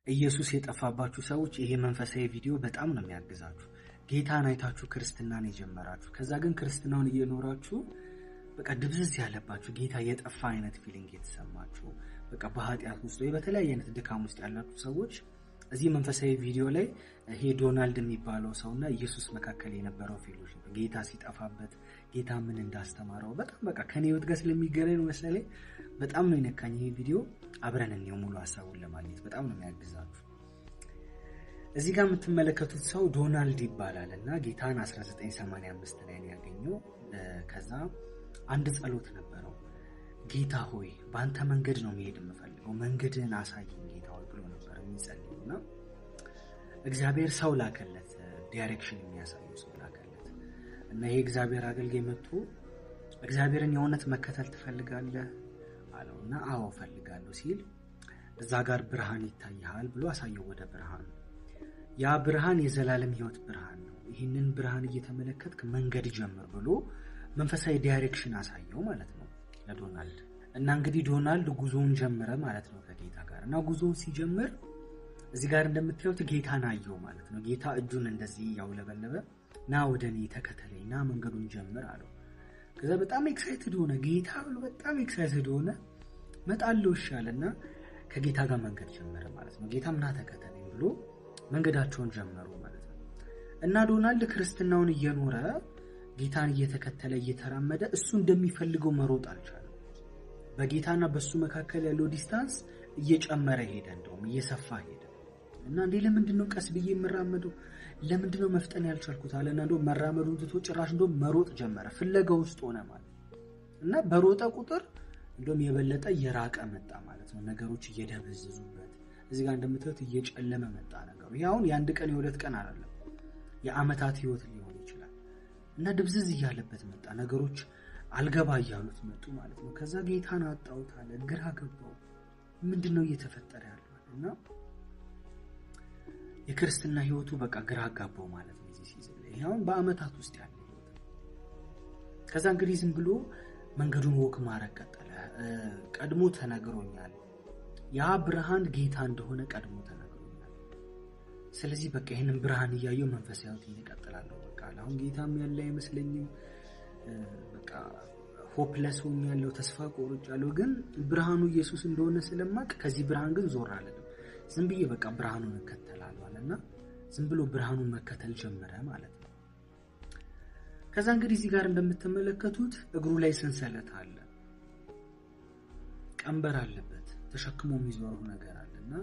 ኢየሱስ የጠፋባችሁ ሰዎች ይሄ መንፈሳዊ ቪዲዮ በጣም ነው የሚያግዛችሁ። ጌታን አይታችሁ ክርስትናን የጀመራችሁ ከዛ ግን ክርስትናውን እየኖራችሁ በቃ ድብዝዝ ያለባችሁ ጌታ የጠፋ አይነት ፊሊንግ የተሰማችሁ በቃ በኃጢአት ውስጥ ወይ በተለያየ አይነት ድካም ውስጥ ያላችሁ ሰዎች እዚህ መንፈሳዊ ቪዲዮ ላይ ይሄ ዶናልድ የሚባለው ሰውና ኢየሱስ መካከል የነበረው ፌሎሺፕ ጌታ ሲጠፋበት ጌታ ምን እንዳስተማረው በጣም በቃ ከኔ ህይወት ጋር ስለሚገናኝ ነው መሰለኝ በጣም ነው የነካኝ ይሄ ቪዲዮ። አብረን እንየው ሙሉ ሐሳቡን ለማግኘት በጣም ነው የሚያግዛችሁ። እዚህ ጋር የምትመለከቱት ሰው ዶናልድ ይባላልና ጌታን 1985 ላይ ነው ያገኘው። ከዛ አንድ ጸሎት ነበረው። ጌታ ሆይ በአንተ መንገድ ነው መሄድ የምፈልገው መንገድን አሳየኝ ጌታ ሆይ ብሎ ነበር የሚጸልየውና እግዚአብሔር ሰው ላከለት፣ ዳይሬክሽን የሚያሳየው ሰው ላከለት እና ይሄ እግዚአብሔር አገልጋይ መጥቶ እግዚአብሔርን የእውነት መከተል ትፈልጋለህ አለውና አዎ ፈልጋለሁ ሲል እዛ ጋር ብርሃን ይታያል ብሎ አሳየው ወደ ብርሃን። ያ ብርሃን የዘላለም ህይወት ብርሃን ነው፣ ይህንን ብርሃን እየተመለከትክ መንገድ ጀምር ብሎ መንፈሳዊ ዳይሬክሽን አሳየው ማለት ነው ለዶናልድ። እና እንግዲህ ዶናልድ ጉዞውን ጀመረ ማለት ነው ከጌታ ጋር። እና ጉዞውን ሲጀምር እዚህ ጋር እንደምታዩት ጌታን አየው ማለት ነው። ጌታ እጁን እንደዚህ ያውለበለበ ና ወደኔ ተከተለኝ ና መንገዱን ጀምር አለው። ከዛ በጣም ኤክሳይትድ ሆነ ጌታ ብሎ በጣም ኤክሳይትድ ሆነ። መጣለው ይሻልና ከጌታ ጋር መንገድ ጀመረ ማለት ነው። ጌታም ና ተከተለኝ ብሎ መንገዳቸውን ጀመሩ ማለት ነው። እና ዶናልድ ክርስትናውን እየኖረ ጌታን እየተከተለ እየተራመደ እሱ እንደሚፈልገው መሮጥ አልቻለም። በጌታና በሱ መካከል ያለው ዲስታንስ እየጨመረ ሄደ፣ እንደውም እየሰፋ ሄደ። እና እንዴ ለምንድነው ቀስ ብዬ የምራመደው ለምንድነው መፍጠን ያልቻልኩት አለና እንደው መራመዱን ትቶ ጭራሽ እንደው መሮጥ ጀመረ። ፍለጋው ውስጥ ሆነ ማለት እና በሮጠ ቁጥር እንደውም የበለጠ የራቀ መጣ ማለት ነው። ነገሮች እየደበዘዙበት እዚህ ጋር እንደምታዩት እየጨለመ መጣ ነገሩ። ያው የአንድ ቀን የሁለት ቀን አይደለም የአመታት ህይወት ሊሆን ይችላል። እና ድብዝዝ እያለበት መጣ፣ ነገሮች አልገባ እያሉት መጡ ማለት ነው። ከዛ ጌታን አጣሁት አለ፣ ግራ ገባው። ምንድነው እየተፈጠረ ያለው? እና የክርስትና ህይወቱ በቃ ግራ አጋባው ማለት ነው። እዚህ ሲዝን ላይ ያው በአመታት ውስጥ ያለ ህይወት። ከዛ እንግዲህ ዝም ብሎ መንገዱን ወክ ማድረግ ቀጠለ። ቀድሞ ተነግሮኛል፣ ያ ብርሃን ጌታ እንደሆነ ቀድሞ ተነግሮኛል። ስለዚህ በቃ ይሄንን ብርሃን እያየው መንፈሳዊ ህይወቴን እቀጥላለሁ። በቃ አሁን ጌታም ያለ አይመስለኝም። በቃ ሆፕለስ ሆኛለሁ፣ ተስፋ ቆርጫለሁ። ግን ብርሃኑ ኢየሱስ እንደሆነ ስለማቅ ከዚህ ብርሃን ግን ዞር አልልም፣ ዝም ብዬ በቃ ብርሃኑን እከተላለሁ አለና ዝም ብሎ ብርሃኑን መከተል ጀመረ ማለት ነው። ከዛ እንግዲህ እዚህ ጋር እንደምትመለከቱት እግሩ ላይ ሰንሰለት አለ፣ ቀንበር አለበት፣ ተሸክሞ የሚዞረው ነገር አለና